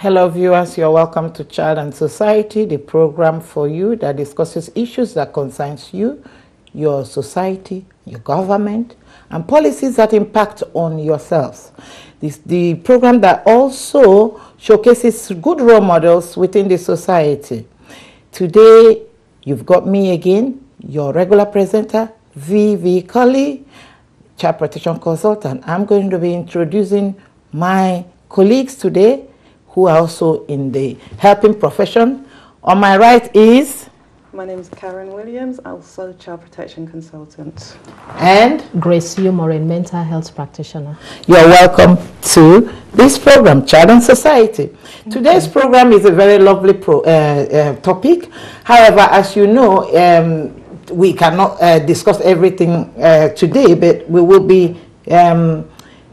Hello viewers, you're welcome to Child and Society, the program for you that discusses issues that concerns you, your society, your government, and policies that impact on yourselves. This the program that also showcases good role models within the society. Today, you've got me again, your regular presenter, V.V. Colley, Child Protection Consultant. I'm going to be introducing my colleagues today who are also in the helping profession. On my right is... My name is Karen Williams, also Child Protection Consultant. And... Grace Umorin, Mental Health Practitioner. You're welcome to this program, Child and Society. Today's program is a very lovely topic. However, as you know, we cannot discuss everything today, but we will be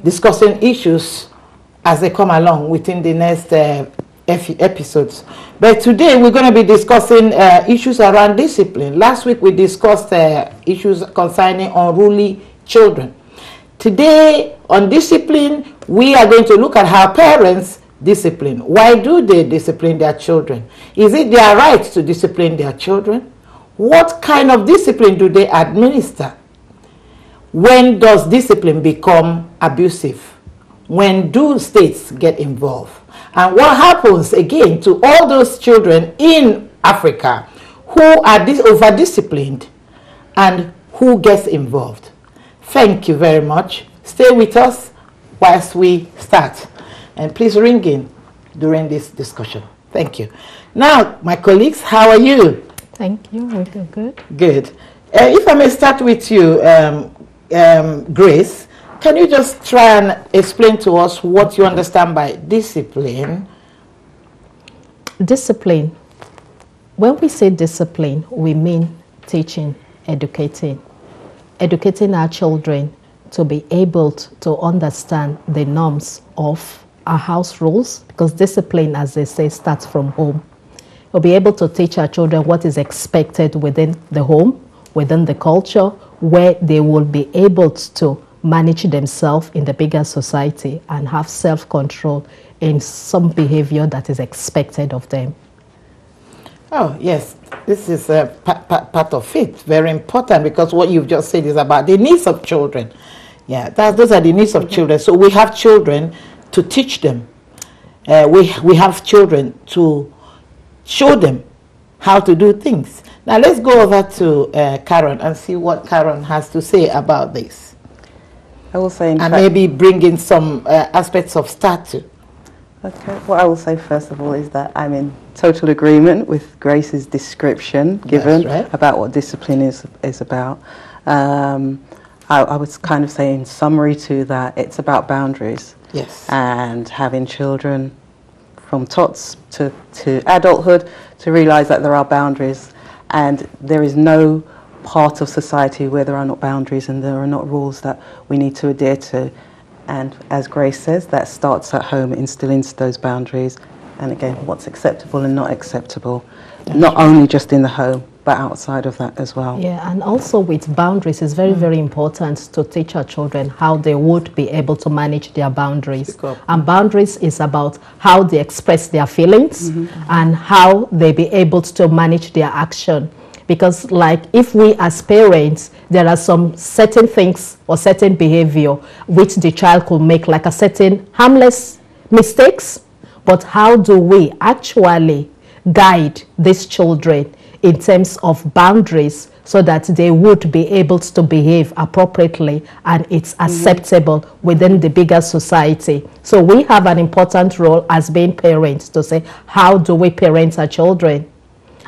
discussing issues as they come along within the next episodes. But today we're going to be discussing issues around discipline. Last week we discussed issues concerning unruly children. Today on discipline, we are going to look at how parents discipline. Why do they discipline their children? Is it their right to discipline their children? What kind of discipline do they administer? When does discipline become abusive? When do states get involved? And what happens again to all those children in Africa who are over-disciplined and who gets involved? Thank you very much. Stay with us whilst we start. And please ring in during this discussion. Thank you. Now, my colleagues, how are you? Thank you. We feel good. Good. If I may start with you, Grace, can you just try and explain to us what you understand by discipline? Discipline. When we say discipline, we mean teaching, educating our children to be able to understand the norms of our house rules, because discipline, as they say, starts from home. We'll be able to teach our children what is expected within the home, within the culture, where they will be able to manage themselves in the bigger society and have self-control in some behavior that is expected of them. Oh, yes. This is a part of it. Very important, because what you've just said is about the needs of children. Yeah, those are the needs of children. So we have children to teach them. We have children to show them how to do things. Now let's go over to Karen and see what Karen has to say about this. I will say, and maybe bring in some aspects of statute. Okay. What I will say first of all is that I'm in total agreement with Grace's description given about what discipline is about. I would kind of say in summary to that, it's about boundaries. Yes. And having children from tots to adulthood to realize that there are boundaries, and there is no part of society where there are not boundaries and there are not rules that we need to adhere to. And as Grace says, that starts at home, instilling those boundaries, and again, what's acceptable and not acceptable, not only just in the home but outside of that as well. Yeah, and also with boundaries, it's very, very important to teach our children how they would be able to manage their boundaries. And boundaries is about how they express their feelings and how they be able to manage their action. Because like if we as parents, there are some certain things or certain behavior which the child could make, like a certain harmless mistakes, but how do we actually guide these children in terms of boundaries so that they would be able to behave appropriately and it's acceptable within the bigger society? So we have an important role as being parents to say, how do we parent our children?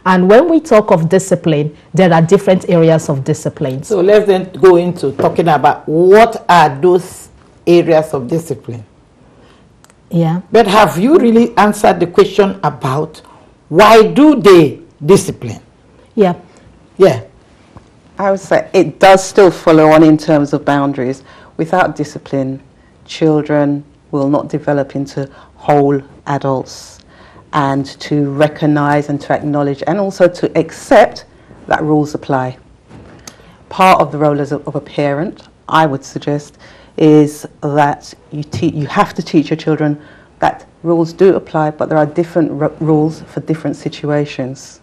And when we talk of discipline, there are different areas of discipline. So let's then go into talking about what are those areas of discipline. Yeah. But have you really answered the question about why do they discipline? Yeah. Yeah. I would say it does still follow on in terms of boundaries. Without discipline, children will not develop into whole adults, and to recognize and to acknowledge and also to accept that rules apply. Part of the role of a parent, I would suggest, is that you have to teach your children that rules do apply, but there are different rules for different situations.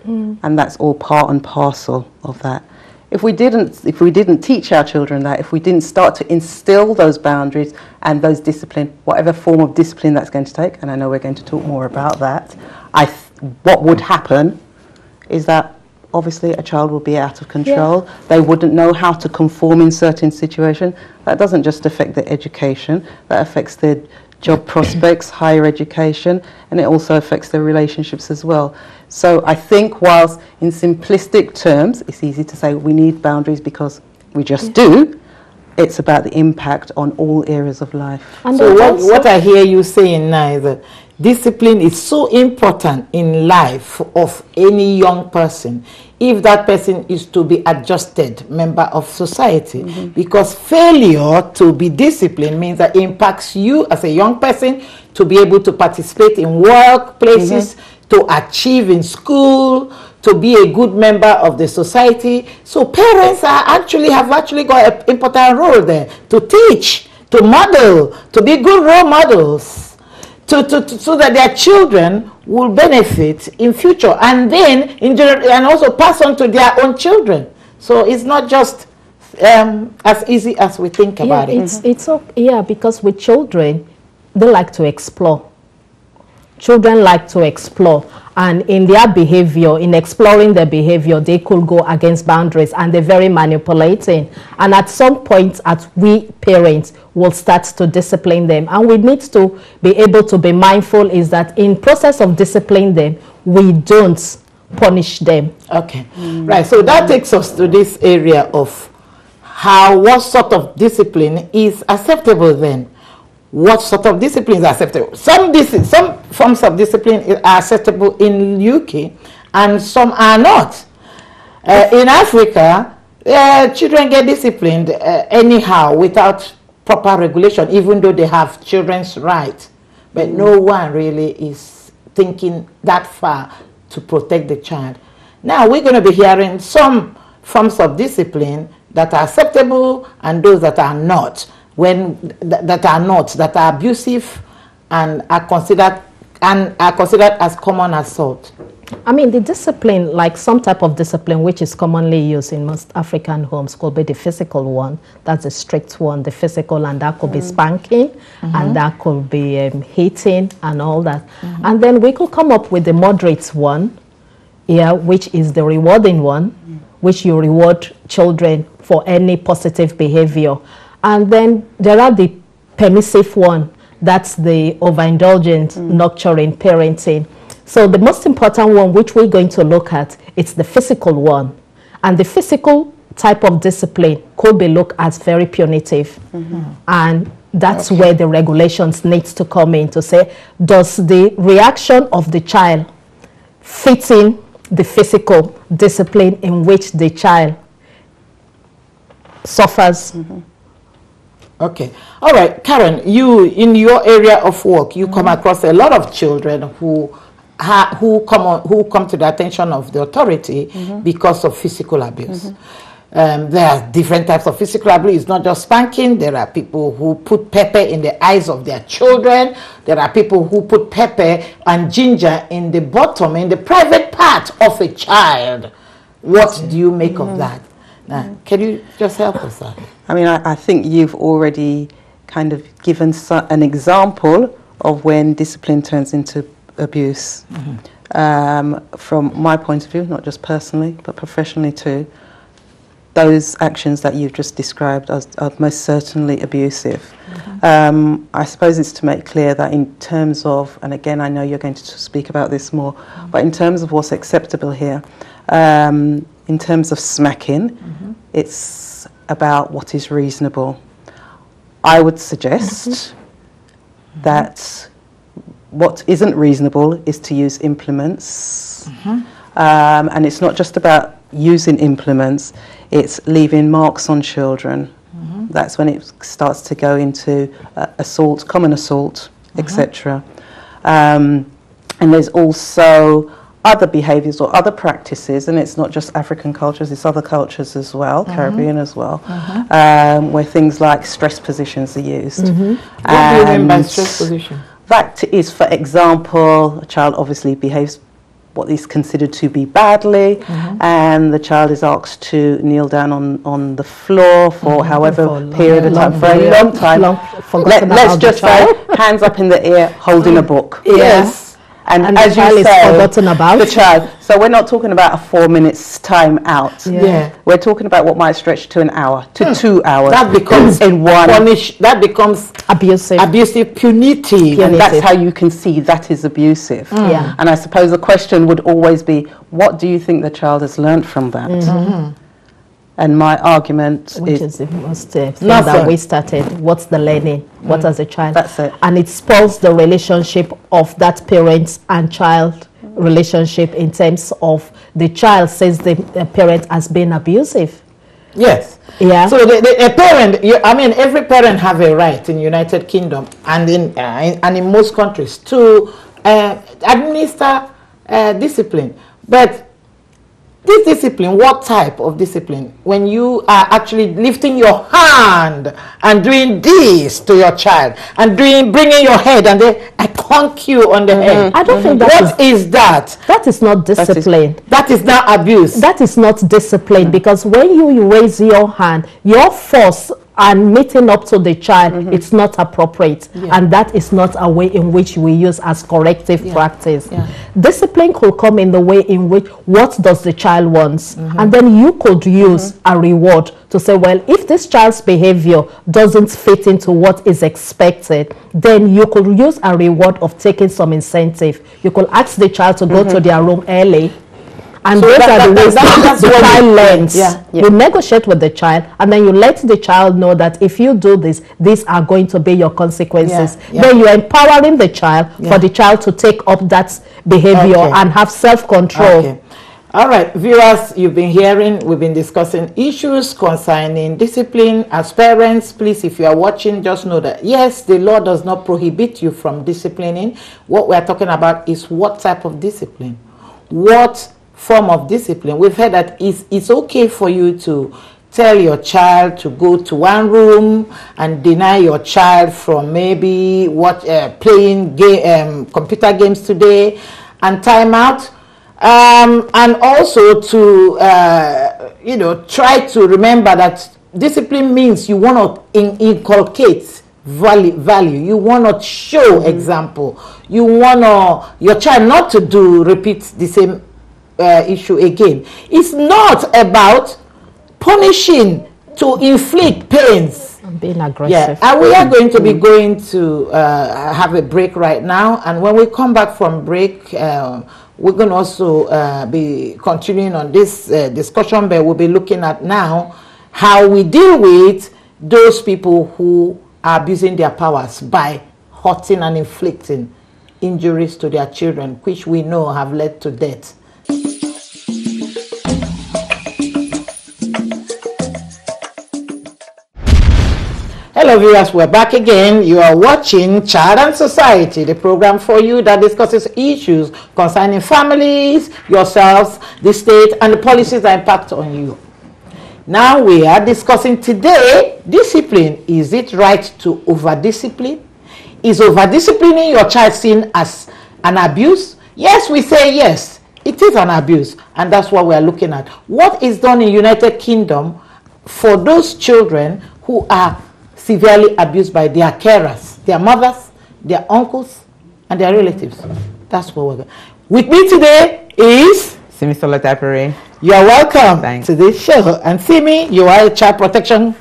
And that's all part and parcel of that. If we didn't teach our children that, if we didn't start to instill those boundaries and those discipline, whatever form of discipline that's going to take, and I know we're going to talk more about that, what would happen is that obviously a child will be out of control. Yeah. They wouldn't know how to conform in certain situations. That doesn't just affect their education, that affects their job prospects, higher education, and it also affects their relationships as well. So I think whilst in simplistic terms, it's easy to say we need boundaries because we just do, it's about the impact on all areas of life. And so what I hear you saying now is that discipline is so important in life of any young person if that person is to be adjusted member of society, because failure to be disciplined means that it impacts you as a young person to be able to participate in workplaces, to achieve in school, to be a good member of the society. So parents have actually got an important role there to teach, to model, to be good role models, so that their children will benefit in future, and then in general, and also pass on to their own children. So it's not just as easy as we think about it. It's okay, because with children, they like to explore. Children like to explore, and in their behavior, in exploring their behavior, they could go against boundaries, and they're very manipulating. And at some point, we parents will start to discipline them, and we need to be able to be mindful is that in process of disciplining them, we don't punish them. Okay, right. So that takes us to this area of what sort of discipline is acceptable then. What sort of discipline is acceptable? Some forms of discipline are acceptable in UK and some are not. In Africa, children get disciplined anyhow without proper regulation, even though they have children's rights. But no one really is thinking that far to protect the child. Now we're going to be hearing some forms of discipline that are acceptable and those that are not. That are abusive and are considered as common assault. I mean, the discipline, like some type of discipline which is commonly used in most African homes, could be the physical one. That's a strict one, the physical, and that could be spanking, and that could be hitting and all that. And then we could come up with the moderate one, which is the rewarding one, which you reward children for any positive behavior. And then there are the permissive one, that's the overindulgent, nurturing, parenting. So the most important one which we're going to look at, it's the physical one. And the physical type of discipline could be looked as very punitive. And that's where the regulations needs to come in to say, does the reaction of the child fit in the physical discipline in which the child suffers? Okay. All right. Karen, you, in your area of work, you come across a lot of children who come to the attention of the authority because of physical abuse. There are different types of physical abuse. It's not just spanking. There are people who put pepper in the eyes of their children. There are people who put pepper and ginger in the bottom, in the private part of a child. What do you make of that? Now, can you just help us out? I mean, I think you've already kind of given an example of when discipline turns into abuse. From my point of view, not just personally, but professionally too, those actions that you've just described are most certainly abusive. I suppose it's to make clear that in terms of, and again, I know you're going to speak about this more, but in terms of what's acceptable here, in terms of smacking, it's about what is reasonable. I would suggest that what isn't reasonable is to use implements. And it's not just about using implements, it's leaving marks on children. That's when it starts to go into assault, common assault, etc. And there's also other behaviors or other practices, and it's not just African cultures, it's other cultures as well, Caribbean as well, where things like stress positions are used. What do you mean by stress position? That is, for example, a child obviously behaves what is considered to be badly, and the child is asked to kneel down on the floor for however period of time, for a long time. Let's just say, hands up in the air, holding a book. Yes. And as you say, forgotten about the child. So we're not talking about a 4 minutes time out. Yeah. We're talking about what might stretch to an hour, to 2 hours. That becomes in one. That becomes abusive, punitive. And that's how you can see that is abusive. Yeah. And I suppose the question would always be, what do you think the child has learned from that? And my argument which is the most thing that we started. What's the learning? What as a child? That's it. And it spoils the relationship of that parent and child relationship in terms of the child says the parent has been abusive. Yes. Yeah. So a parent, every parent have a right in United Kingdom and in most countries to administer discipline. But this discipline, what type of discipline? When you are actually lifting your hand and doing this to your child and bringing your head and then I conk you on the head. I don't think that What is that? That is not discipline. That is not abuse. That is not discipline because when you raise your hand, your force and meeting up to the child, it's not appropriate. And that is not a way in which we use as corrective practice. Discipline could come in the way in which, what does the child want? And then you could use a reward to say, well, if this child's behavior doesn't fit into what is expected, then you could use a reward of taking some incentive. You could ask the child to go to their room early. And so those are the ways that the child learns. You negotiate with the child, and then you let the child know that if you do this, these are going to be your consequences. Then you're empowering the child for the child to take up that behavior and have self-control. All right, viewers, you've been hearing, we've been discussing issues concerning discipline. As parents, please, if you are watching, just know that, yes, the law does not prohibit you from disciplining. What we're talking about is what type of discipline. What form of discipline. We've heard that it's okay for you to tell your child to go to one room and deny your child from maybe playing computer games today and time out, and also to try to remember that discipline means you want to inculcate value. You want to show example. You want your child not to repeat the same issue again. It's not about punishing to inflict pains and being aggressive. And we are going to be going to have a break right now, and when we come back from break, we're going to also be continuing on this discussion, but we'll be looking at now how we deal with those people who are abusing their powers by hurting and inflicting injuries to their children, which we know have led to death. Hello viewers, we're back again. You are watching Child and Society, the program for you that discusses issues concerning families, yourselves, the state, and the policies that impact on you. Now we are discussing today discipline. Is it right to over-discipline? Is over-disciplining your child seen as an abuse? Yes, we say yes, it is an abuse, and that's what we are looking at. What is done in United Kingdom for those children who are severely abused by their carers, their mothers, their uncles, and their relatives? That's what we're going. With me today is Simisola Dabiri. You are welcome Thanks. to this show. And Simi, you are a child protection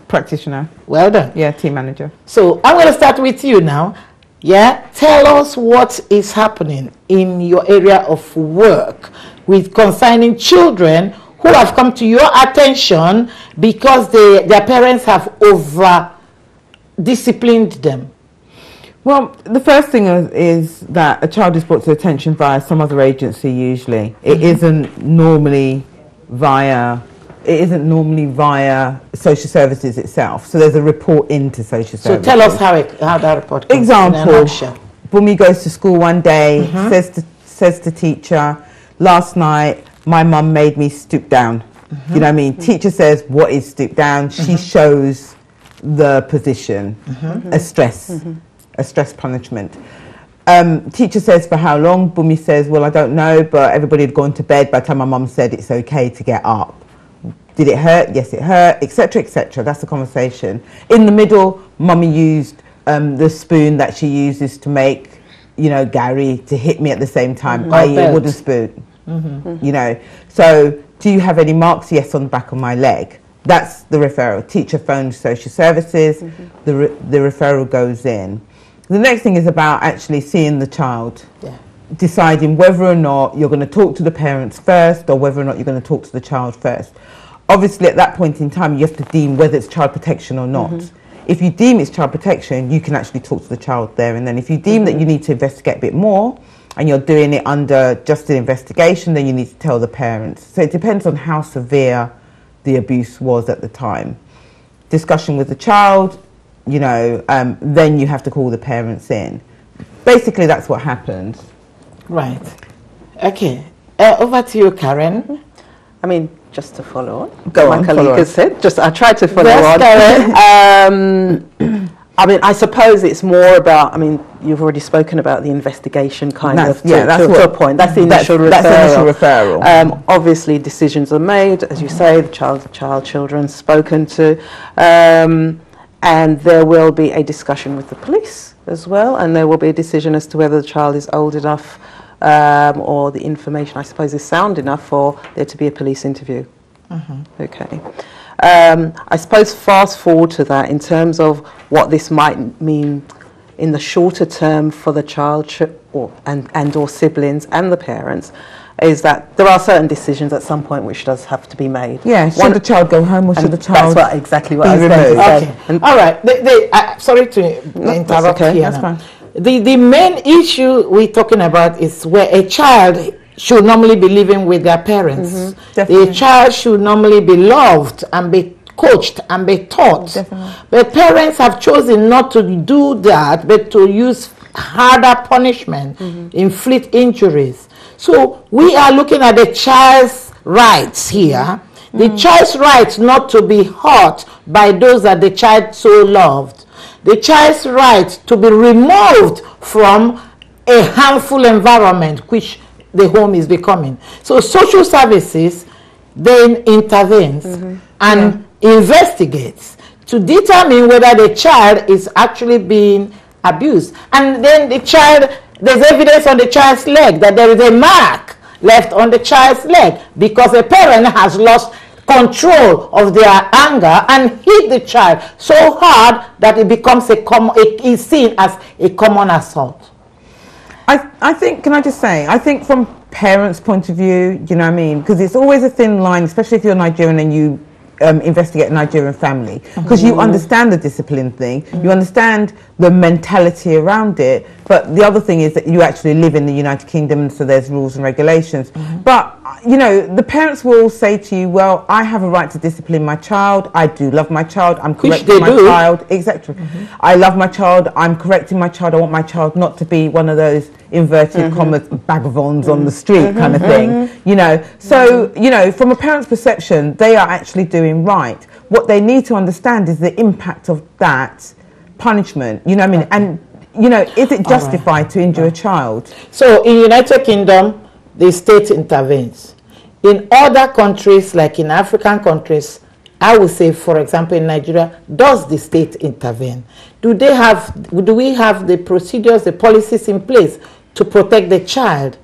Practitioner. Well done. Yeah, team manager. So I'm going to start with you now. Yeah, tell us what is happening in your area of work with concerning children who have come to your attention because their parents have over-disciplined them. Well, the first thing is that a child is brought to attention via some other agency usually. It isn't normally via social services itself. So there's a report into social services. So tell us how that report comes. Example, Bumi goes to school one day, says to teacher, last night my mum made me stoop down. You know what I mean? Teacher says, what is stoop down? She shows the position, a stress. a stress punishment. Teacher says for how long? Bumi says, well, I don't know, but everybody had gone to bed by the time my mum said it's okay to get up. Did it hurt? Yes, it hurt, etc., etc. That's the conversation. In the middle, mummy used the spoon that she uses to make, you know, Gary, to hit me at the same time, i.e. a wooden spoon. You know, so do you have any marks? Yes, on the back of my leg. That's the referral. Teacher phoned social services, the referral goes in. The next thing is about actually seeing the child, deciding whether or not you're going to talk to the parents first or whether or not you're going to talk to the child first. Obviously, at that point in time, you have to deem whether it's child protection or not. If you deem it's child protection, you can actually talk to the child there. And then if you deem that you need to investigate a bit more and you're doing it under just an investigation, then you need to tell the parents. So it depends on how severe the abuse was at the time. Discussion with the child, you know, then you have to call the parents in. Basically, that's what happened. Right. Okay. Over to you, Karen. I mean, just to follow on. Go my on, colleague has said. I tried to follow on. Karen. I mean, I suppose it's more about, I mean, you've already spoken about the investigation kind of to a point. That's the initial referral. That's the initial referral. Obviously, decisions are made, as you say, the children spoken to, and there will be a discussion with the police as well, and there will be a decision as to whether the child is old enough or the information, I suppose, is sound enough for there to be a police interview. Okay. I suppose fast forward to that in terms of what this might mean in the shorter term for the child or siblings and the parents, is that there are certain decisions at some point which does have to be made. Yeah, should the child go home or should the child that's exactly what I was going to say. Okay. All right. Sorry to interrupt here. That's fine. The main issue we're talking about is where a child should normally be living with their parents. The child should normally be loved and be coached and be taught. But parents have chosen not to do that, but to use harder punishment, inflict injuries. So we are looking at the child's rights here. The child's rights not to be hurt by those that the child so loved. The child's right to be removed from a harmful environment, which the home is becoming. So social services then intervenes and investigates to determine whether the child is actually being abused. And then the child, there's evidence on the child's leg that there is a mark left on the child's leg because a parent has lost control of their anger and hit the child so hard that it becomes is seen as a common assault. I think, can I just say, I think from parents' point of view, you know what I mean? Because it's always a thin line, especially if you're Nigerian and you investigate a Nigerian family. Because you understand the discipline thing, you understand the mentality around it. But the other thing is that you actually live in the United Kingdom, so there's rules and regulations. But, you know, the parents will say to you, well, I have a right to discipline my child. I do love my child. I'm correcting my child. Exactly. I love my child. I'm correcting my child. I want my child not to be one of those inverted commas vagabonds on the street kind of thing. You know, so, you know, from a parent's perception, they are actually doing right. What they need to understand is the impact of that punishment. You know what I mean? And, you know, is it justified to injure a child? So in United Kingdom, the state intervenes. In other countries, like in African countries, I would say, for example, in Nigeria, does the state intervene? Do we have the procedures, the policies in place to protect the child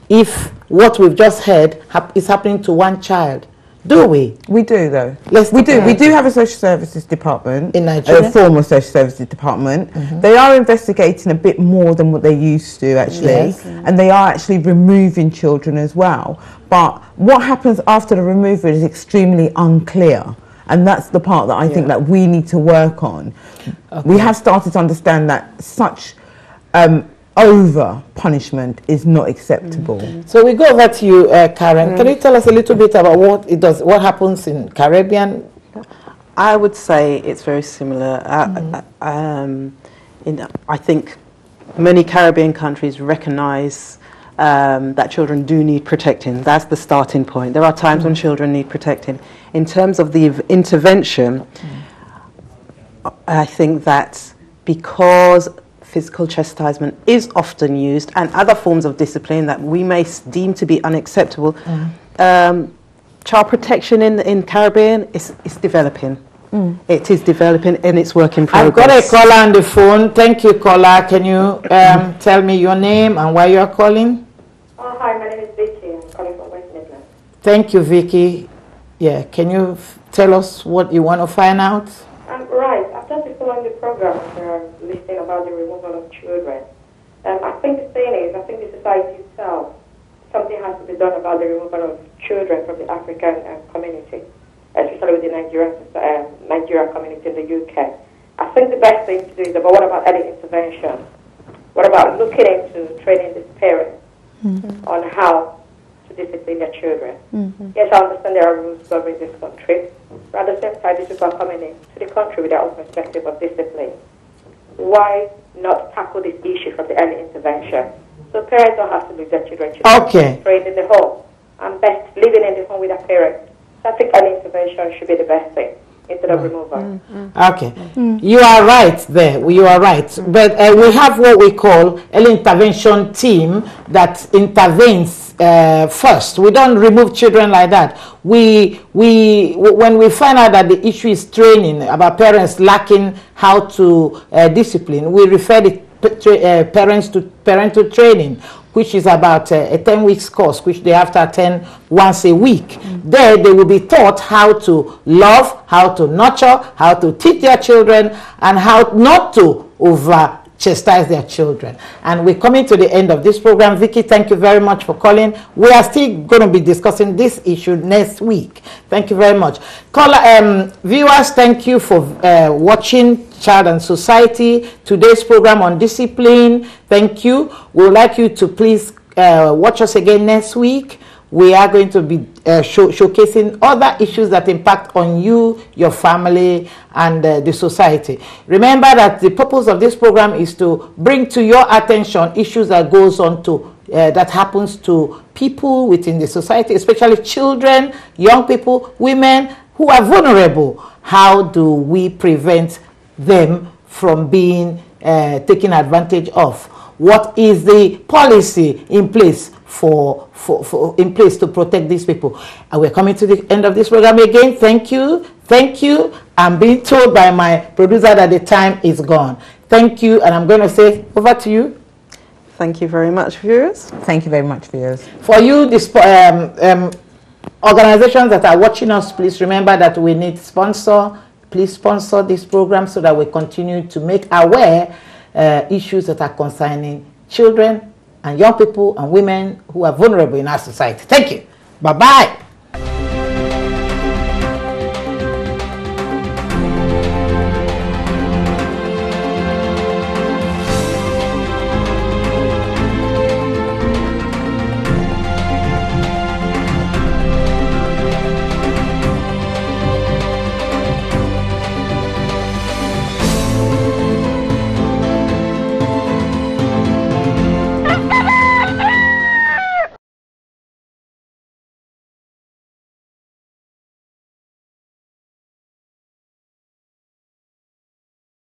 if what we've just heard is happening to one child? Do we? We do, though. We do have a social services department in Nigeria, a formal social services department. They are investigating a bit more than what they used to, actually, and they are actually removing children as well. But what happens after the removal is extremely unclear, and that's the part that I think that we need to work on. We have started to understand that such over punishment is not acceptable. So we go over to you, Karen. Can you tell us a little bit about what happens in Caribbean? I would say it's very similar. I think many Caribbean countries recognise that children do need protecting. That's the starting point. There are times when children need protecting. In terms of the intervention, I think that because physical chastisement is often used and other forms of discipline that we may deem to be unacceptable, child protection in Caribbean is developing. It is developing and it's work in progress. I've got a caller on the phone. Thank you, caller. Can you tell me your name and why you're calling? Oh, hi, my name is Vicky. I'm calling from West Midlands. Thank you, Vicky. Yeah, can you tell us what you want to find out? Right, I've just been following the program listening about the removal of children. I think the thing is, I think the society itself, something has to be done about the removal of children from the African community, especially with the Nigerian community in the UK. I think the best thing to do is, but what about early intervention? What about looking into training these parents on how to discipline their children? Yes, I understand there are rules governing this country, but at the same time, these people are coming into the country with their own perspective of discipline. Why not tackle this issue from the early intervention? So parents don't have to lose their children. Okay. Trained in the home and best living in the home with their parents. So I think early intervention should be the best thing instead of removal. Okay. You are right there. You are right. But we have what we call an intervention team that intervenes first. We don't remove children like that. When we find out that the issue is training about parents lacking how to discipline, we refer the parents to parental training, which is about a 10-week course, which they have to attend once a week. There, they will be taught how to love, how to nurture, how to teach their children, and how not to chastise their children. And we're coming to the end of this program. Vicky, thank you very much for calling. We are still going to be discussing this issue next week. Thank you very much. Caller, viewers, thank you for watching Child and Society, today's program on discipline. Thank you. We would like you to please watch us again next week. We are going to be showcasing other issues that impact on you, your family, and the society. Remember that the purpose of this program is to bring to your attention issues that goes on to that happens to people within the society, especially children, young people, women who are vulnerable. How do we prevent them from being taken advantage of? What is the policy in place to protect these people? And we're coming to the end of this program again. Thank you. I'm being told by my producer that the time is gone. Thank you, and I'm going to say over to you. Thank you very much, viewers. Thank you very much, viewers. For you, this organizations that are watching us, please remember that we need sponsor. Please sponsor this program so that we continue to make aware issues that are concerning children and young people and women who are vulnerable in our society. Thank you. Bye-bye.